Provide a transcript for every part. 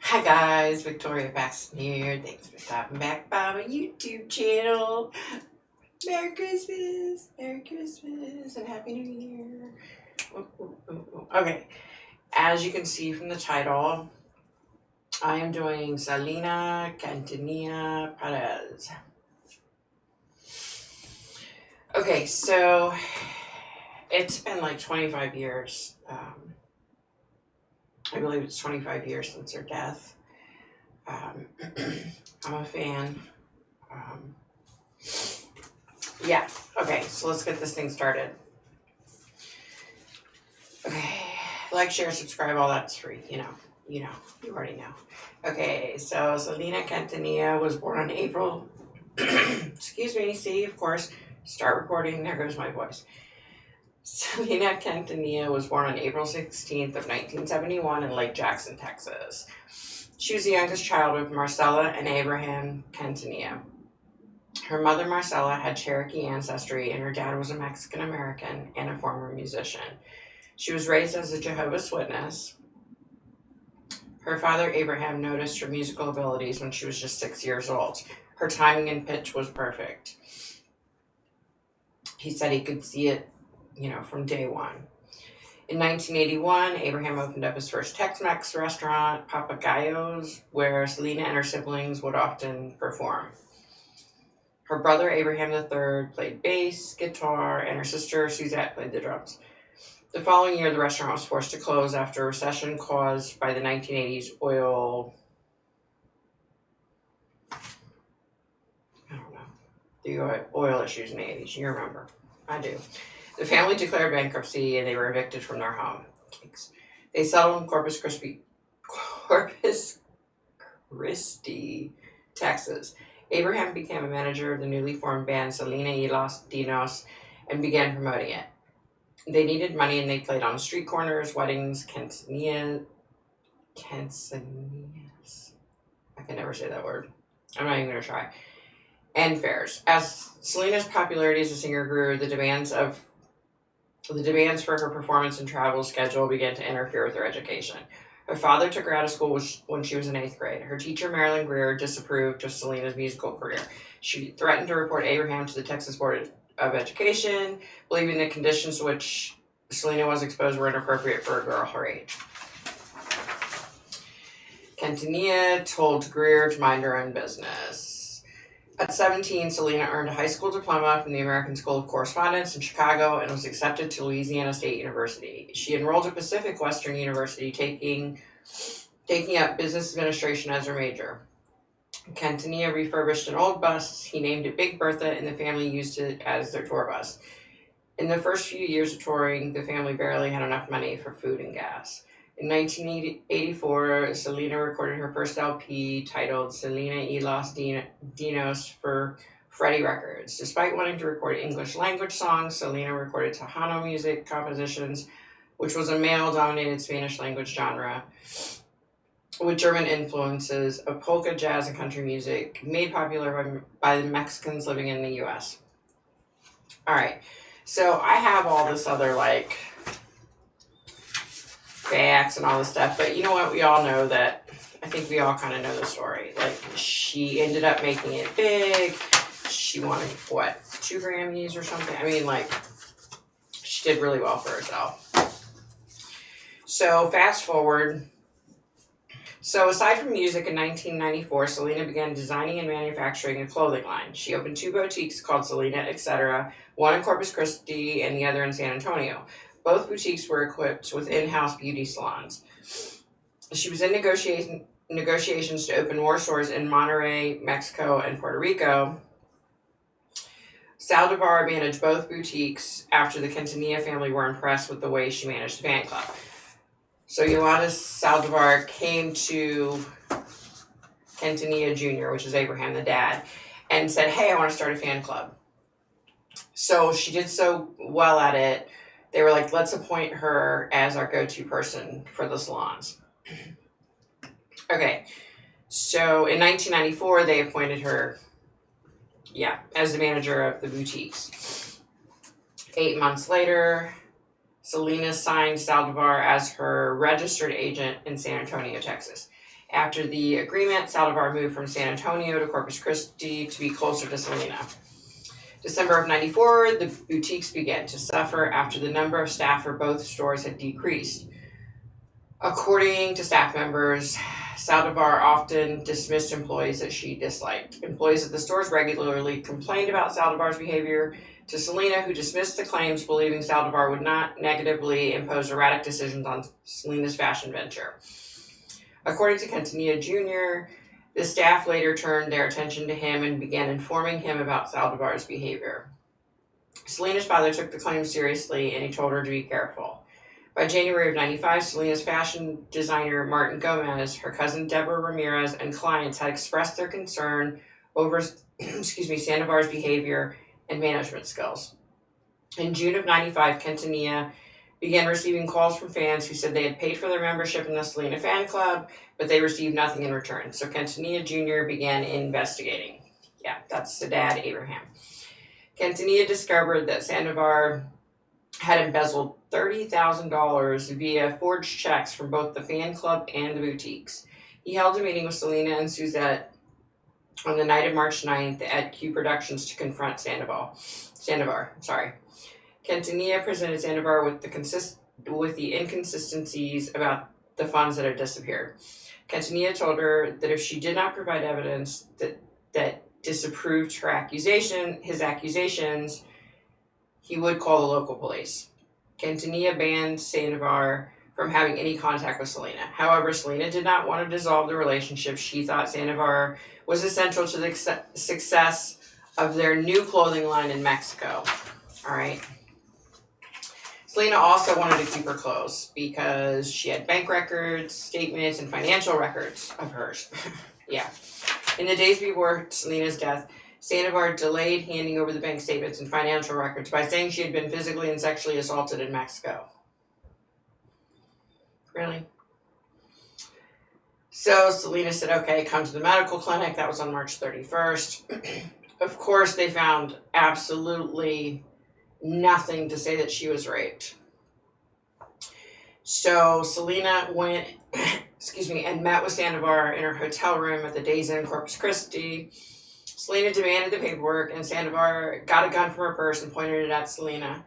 Hi guys, Victoria Baxton here. Thanks for stopping back by my YouTube channel. Merry Christmas, and Happy New Year. Okay, as you can see from the title, I am doing Selena Quintanilla Perez. Okay, so it's been like 25 years. I believe it's 25 years since her death. I'm a fan. Yeah, okay, so let's get this thing started. Okay, like, share, subscribe, all that's free, you already know. Okay, so Selena Quintanilla was born on April, excuse me, see, of course, start recording, there goes my voice. Selena Quintanilla was born on April 16th of 1971 in Lake Jackson, Texas. She was the youngest child of Marcella and Abraham Quintanilla. Her mother, Marcella, had Cherokee ancestry, and her dad was a Mexican-American and a former musician. She was raised as a Jehovah's Witness. Her father, Abraham, noticed her musical abilities when she was just 6 years old. Her timing and pitch was perfect. He said he could see it, from day one. In 1981, Abraham opened up his first Tex-Mex restaurant, Papagayos, where Selena and her siblings would often perform. Her brother, Abraham III, played bass, guitar, and her sister, Suzette, played the drums. The following year, the restaurant was forced to close after a recession caused by the 1980s oil issues in the 80s. You remember. I do. The family declared bankruptcy and they were evicted from their home. They settled in Corpus Christi, Texas. Abraham became a manager of the newly formed band Selena y los Dinos and began promoting it. They needed money and they played on street corners, weddings, quinceañeras. I can never say that word. I'm not even going to try. And fairs. As Selena's popularity as a singer grew, the demands for her performance and travel schedule began to interfere with her education. Her father took her out of school when she was in 8th grade. Her teacher, Marilyn Greer, disapproved of Selena's musical career. She threatened to report Abraham to the Texas Board of Education, believing the conditions to which Selena was exposed were inappropriate for a girl her age. Quintanilla told Greer to mind her own business. At 17, Selena earned a high school diploma from the American School of Correspondence in Chicago and was accepted to Louisiana State University. She enrolled at Pacific Western University, taking up business administration as her major. Quintanilla refurbished an old bus. He named it Big Bertha, and the family used it as their tour bus. In the first few years of touring, the family barely had enough money for food and gas. In 1984, Selena recorded her first LP titled Selena y los Dinos for Freddie Records. Despite wanting to record English language songs, Selena recorded Tejano music compositions, which was a male-dominated Spanish language genre with German influences of polka, jazz, and country music, made popular by the Mexicans living in the U.S. All right, so I have all this other, facts and all this stuff, but you know what? We all know that. I think we all kind of know the story. She ended up making it big. She won, 2 Grammys or something? I mean, she did really well for herself. So, fast forward. So, aside from music, in 1994, Selena began designing and manufacturing a clothing line. She opened 2 boutiques called Selena, etc., one in Corpus Christi and the other in San Antonio. Both boutiques were equipped with in-house beauty salons. She was in negotiations to open more stores in Monterrey, Mexico, and Puerto Rico. Saldivar managed both boutiques after the Quintanilla family were impressed with the way she managed the fan club. So Yolanda Saldivar came to Quintanilla Jr., which is Abraham the dad, and said, "Hey, I want to start a fan club." So she did so well at it. They were like, "Let's appoint her as our go-to person for the salons." Okay, so in 1994, they appointed her, as the manager of the boutiques. 8 months later, Selena signed Saldivar as her registered agent in San Antonio, Texas. After the agreement, Saldivar moved from San Antonio to Corpus Christi to be closer to Selena. December of 94, the boutiques began to suffer after the number of staff for both stores had decreased. According to staff members, Saldivar often dismissed employees that she disliked. Employees at the stores regularly complained about Saldivar's behavior to Selena, who dismissed the claims, believing Saldivar would not negatively impose erratic decisions on Selena's fashion venture. According to Quintanilla Jr., the staff later turned their attention to him and began informing him about Saldivar's behavior. Selena's father took the claims seriously, and he told her to be careful. By January of 95, Selena's fashion designer Martin Gomez, her cousin Deborah Ramirez, and clients had expressed their concern over Saldivar's behavior and management skills. In June of 95, Quintanilla began receiving calls from fans who said they had paid for their membership in the Selena fan club, but they received nothing in return. So Quintanilla Jr. began investigating. Yeah, that's the dad, Abraham. Quintanilla discovered that Saldivar had embezzled $30,000 via forged checks from both the fan club and the boutiques. He held a meeting with Selena and Suzette on the night of March 9th at Q Productions to confront Saldivar. Quintanilla presented Saldivar with the inconsistencies about the funds that had disappeared. Quintanilla told her that if she did not provide evidence that disapproved his accusations, he would call the local police. Quintanilla banned Saldivar from having any contact with Selena. However, Selena did not want to dissolve the relationship. She thought Saldivar was essential to the success of their new clothing line in Mexico. All right. Selena also wanted to keep her close because she had bank records, statements, and financial records of hers. Yeah. In the days before Selena's death, Saldivar delayed handing over the bank statements and financial records by saying she had been physically and sexually assaulted in Mexico. Really? So Selena said, okay, come to the medical clinic. That was on March 31st. Of course, they found absolutely nothing to say that she was raped. So Selena went, and met with Saldivar in her hotel room at the Days Inn in Corpus Christi. Selena demanded the paperwork, and Saldivar got a gun from her purse and pointed it at Selena.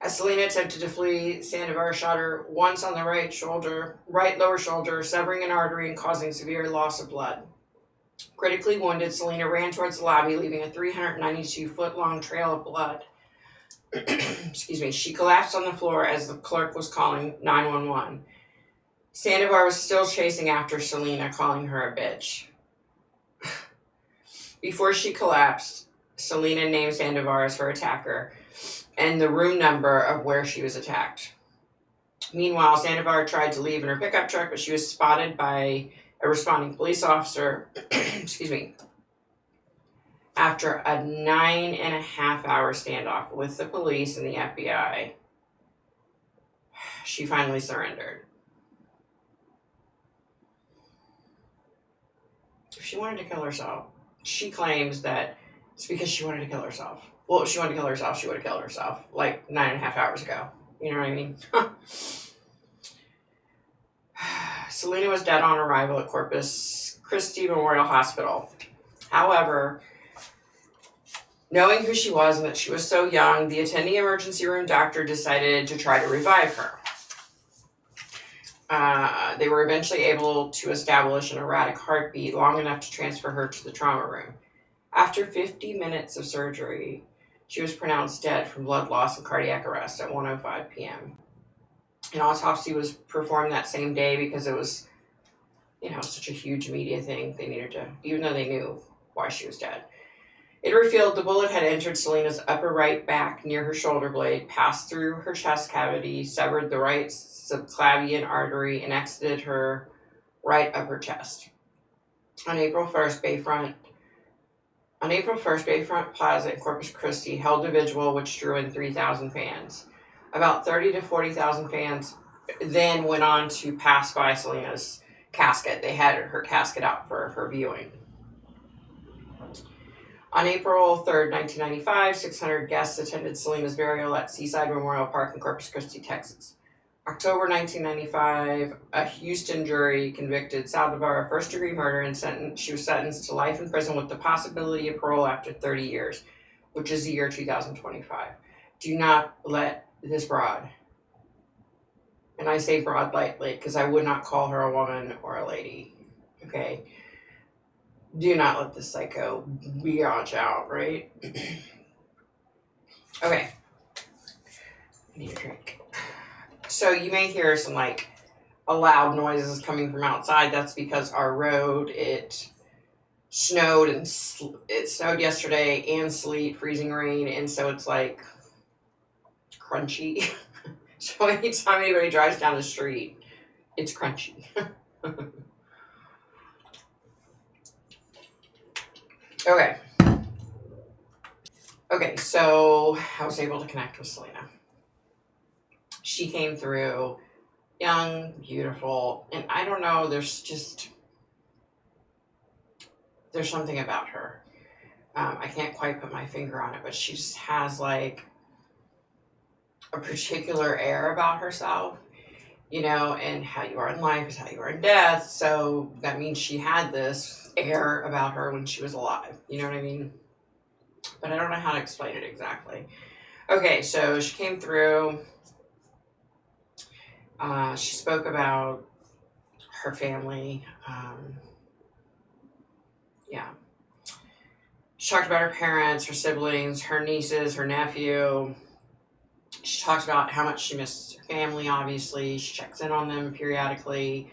As Selena attempted to flee, Saldivar shot her once on the right lower shoulder, severing an artery and causing severe loss of blood. Critically wounded, Selena ran towards the lobby, leaving a 392-foot-long trail of blood. She collapsed on the floor as the clerk was calling 911. Saldivar was still chasing after Selena, calling her a bitch. Before she collapsed, Selena named Saldivar as her attacker and the room number of where she was attacked. Meanwhile, Saldivar tried to leave in her pickup truck, but she was spotted by a responding police officer, after a 9.5-hour standoff with the police and the FBI. She finally surrendered. If she wanted to kill herself, she claims that it's because she wanted to kill herself. Well, if she wanted to kill herself, she would have killed herself like 9.5 hours ago. You know what I mean? Selena was dead on arrival at Corpus Christi Memorial Hospital. However, knowing who she was and that she was so young, the attending emergency room doctor decided to try to revive her. They were eventually able to establish an erratic heartbeat long enough to transfer her to the trauma room. After 50 minutes of surgery, she was pronounced dead from blood loss and cardiac arrest at 1:05 p.m. An autopsy was performed that same day because it was, such a huge media thing. They needed to, even though they knew why she was dead. It revealed the bullet had entered Selena's upper right back near her shoulder blade, passed through her chest cavity, severed the right subclavian artery, and exited her right upper chest. On April 1st, Bayfront Plaza in Corpus Christi held a vigil which drew in 3,000 fans. About 30,000 to 40,000 fans then went on to pass by Selena's casket. They had her casket out for her viewing. On April 3rd, 1995, 600 guests attended Selena's burial at Seaside Memorial Park in Corpus Christi, Texas. October 1995, a Houston jury convicted Saldivar of first-degree murder and she was sentenced to life in prison with the possibility of parole after 30 years, which is the year 2025. Do not let this broad, and I say broad lightly because I would not call her a woman or a lady, okay? Do not let this psycho biatch out, right? Okay. I need a drink. So you may hear some loud noises coming from outside. That's because our road, it snowed and it snowed yesterday and sleet, freezing rain, and so it's like crunchy. So anytime anybody drives down the street, it's crunchy. Okay, so I was able to connect with Selena. She came through young, beautiful, and I don't know, there's something about her. I can't quite put my finger on it, but she just has like a particular air about herself, and how you are in life is how you are in death. So that means she had this air about her when she was alive. You know what I mean? But I don't know how to explain it exactly. Okay, so she came through. She spoke about her family. She talked about her parents, her siblings, her nieces, her nephew. She talked about how much she misses her family, obviously. She checks in on them periodically.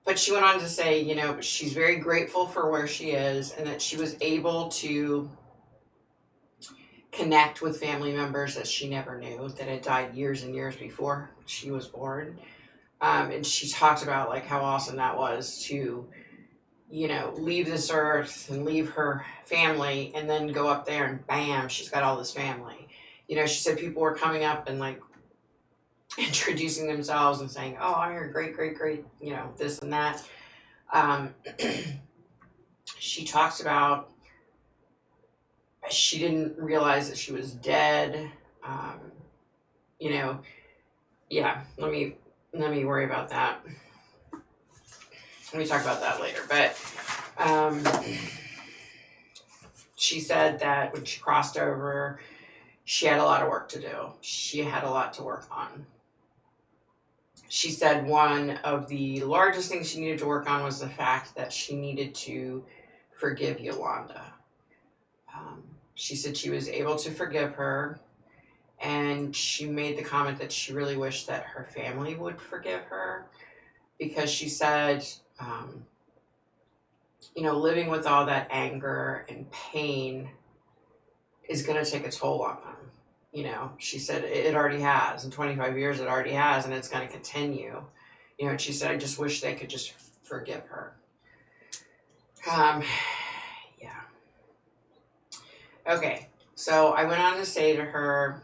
But she went on to say, she's very grateful for where she is and that she was able to connect with family members that she never knew, that had died years and years before she was born. And she talked about like how awesome that was to, leave this earth and leave her family and then go up there and bam, she's got all this family. She said people were coming up and like introducing themselves and saying, oh, I'm your great, great, great, this and that. She talks about she didn't realize that she was dead. Yeah, let me worry about that. Let me talk about that later. But she said that when she crossed over, she had a lot of work to do. She had a lot to work on. She said one of the largest things she needed to work on was the fact that she needed to forgive Yolanda. She said she was able to forgive her, and she made the comment that she really wished that her family would forgive her because she said, living with all that anger and pain is going to take a toll on them. She said it already has. In 25 years, it already has, and it's going to continue. And she said, I just wish they could just forgive her. Yeah. Okay, so I went on to say to her,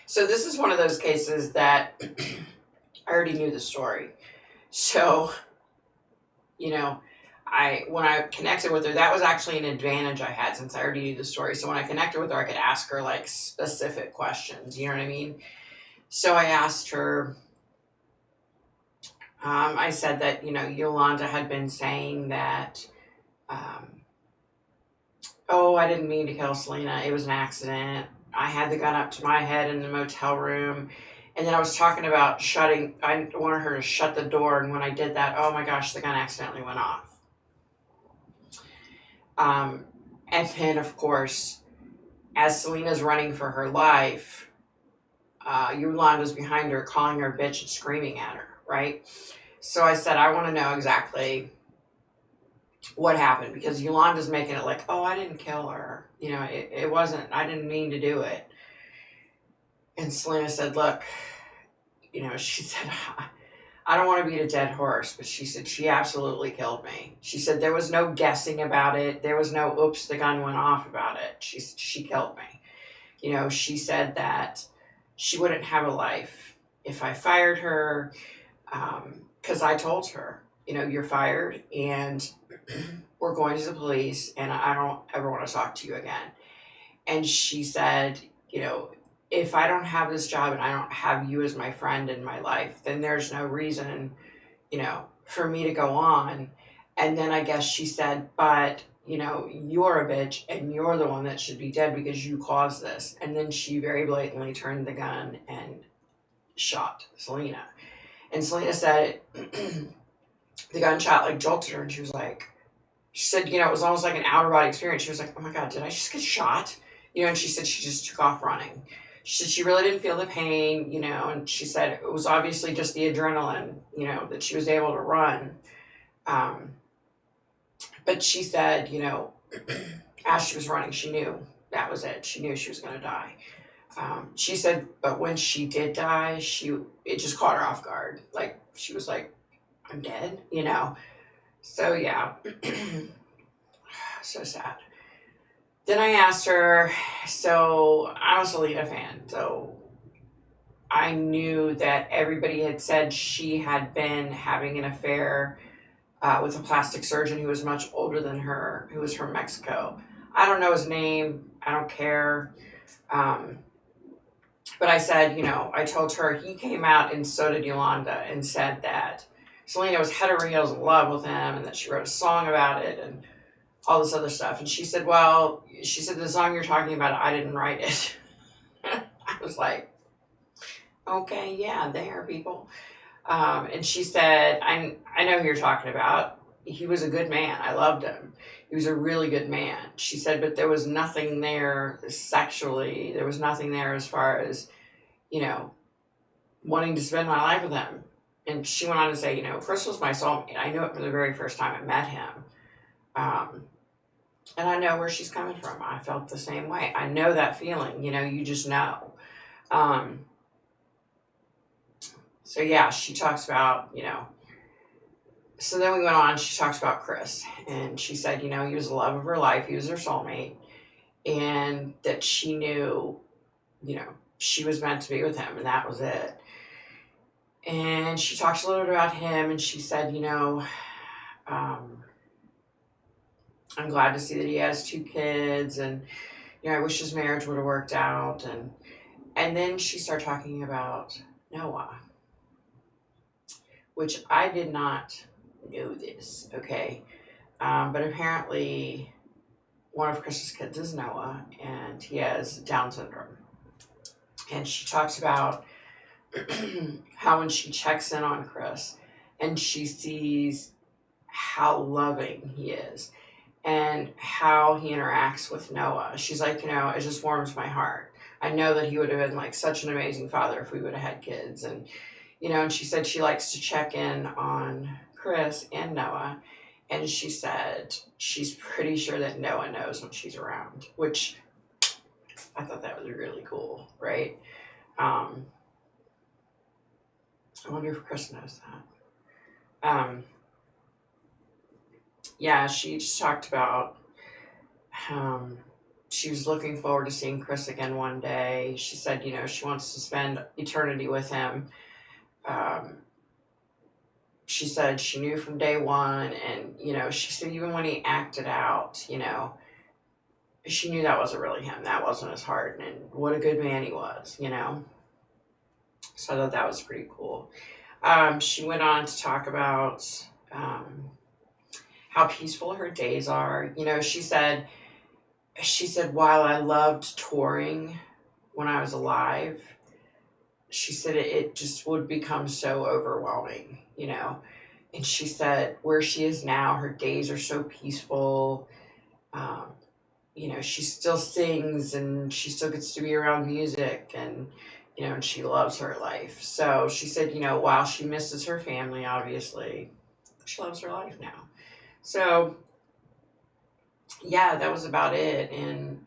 so this is one of those cases that I already knew the story. So, when I connected with her, that was actually an advantage I had since I already knew the story. So when I connected with her, I could ask her like specific questions, you know what I mean? So I asked her, I said that, Yolanda had been saying that, oh, I didn't mean to kill Selena. It was an accident. I had the gun up to my head in the motel room. And then I was talking about I wanted her to shut the door. And when I did that, oh my gosh, the gun accidentally went off. And then, of course, as Selena's running for her life, Yolanda's behind her, calling her bitch and screaming at her, right? So I said, I want to know exactly what happened because Yolanda's making it like, oh, I didn't kill her. It wasn't, I didn't mean to do it. And Selena said, look, she said, I don't want to beat a dead horse, but she said she absolutely killed me. She said there was no guessing about it. There was no, oops, the gun went off about it. She killed me. She said that she wouldn't have a life if I fired her, because I told her, you're fired and we're going to the police and I don't ever want to talk to you again. And she said, if I don't have this job and I don't have you as my friend in my life, then there's no reason, for me to go on. And then I guess she said, but, you're a bitch and you're the one that should be dead because you caused this. And then she very blatantly turned the gun and shot Selena. And Selena said the gunshot like jolted her, and she said, it was almost like an outer body experience. She was like, oh my God, did I just get shot? And she said she just took off running. She said she really didn't feel the pain, and she said it was obviously just the adrenaline, that she was able to run. But she said, as she was running, she knew that was it. She knew she was going to die. She said, but when she did die, it just caught her off guard. Like, she was like, I'm dead, So, yeah. So sad. Then I asked her, so I'm a Selena fan, so I knew that everybody had said she had been having an affair with a plastic surgeon who was much older than her, who was from Mexico. I don't know his name. I don't care. But I said, I told her he came out, and so did Yolanda, and said that Selena was head over heels in love with him and that she wrote a song about it and all this other stuff. And she said, the song you're talking about, I didn't write it. I was like, okay, yeah, there, people. And she said, I know who you're talking about. He was a good man. I loved him. He was a really good man. She said, but there was nothing there sexually. There was nothing there as far as, wanting to spend my life with him. And she went on to say, Chris was my soulmate. I knew it from the very first time I met him. And I know where she's coming from. I felt the same way. I know that feeling, you just know. So yeah, she talks about, so then we went on, she talks about Chris, and she said, he was the love of her life. He was her soulmate, and that she knew, she was meant to be with him, and that was it. And she talks a little bit about him, and she said, I'm glad to see that he has 2 kids, and, I wish his marriage would have worked out. And then she started talking about Noah, which I did not know this, okay? But apparently one of Chris's kids is Noah, and he has Down syndrome. And she talks about how when she checks in on Chris and she sees how loving he is and how he interacts with Noah, she's like, it just warms my heart. I know that he would have been like such an amazing father if we would have had kids. And, and she said she likes to check in on Chris and Noah. And she said she's pretty sure that Noah knows when she's around, which I thought that was really cool, right? I wonder if Chris knows that. Yeah, she just talked about she was looking forward to seeing Chris again one day. She said, she wants to spend eternity with him. She said she knew from day one, and, she said even when he acted out, she knew that wasn't really him. That wasn't his heart, and what a good man he was, So I thought that was pretty cool. She went on to talk about how peaceful her days are. She said, while I loved touring when I was alive, she said it just would become so overwhelming, And she said where she is now, her days are so peaceful. She still sings and she still gets to be around music, and, and she loves her life. So she said, while she misses her family, obviously, she loves her life now. So, yeah, that was about it. And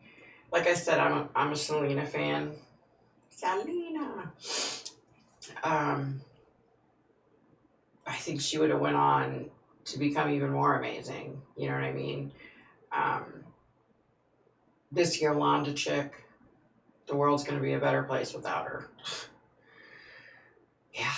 like I said, I'm a Selena fan. Selena. I think she would have went on to become even more amazing. You know what I mean? This Yolanda chick, the world's going to be a better place without her. Yeah.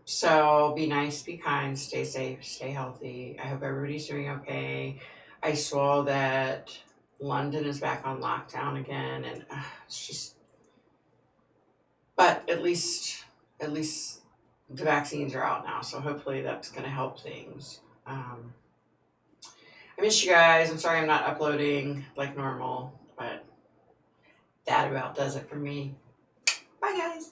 So be nice, be kind, stay safe, stay healthy. I hope everybody's doing okay. I saw that London is back on lockdown again, and it's just, But at least the vaccines are out now, so hopefully that's going to help things. I miss you guys. I'm sorry I'm not uploading like normal, but that about does it for me. Bye, guys.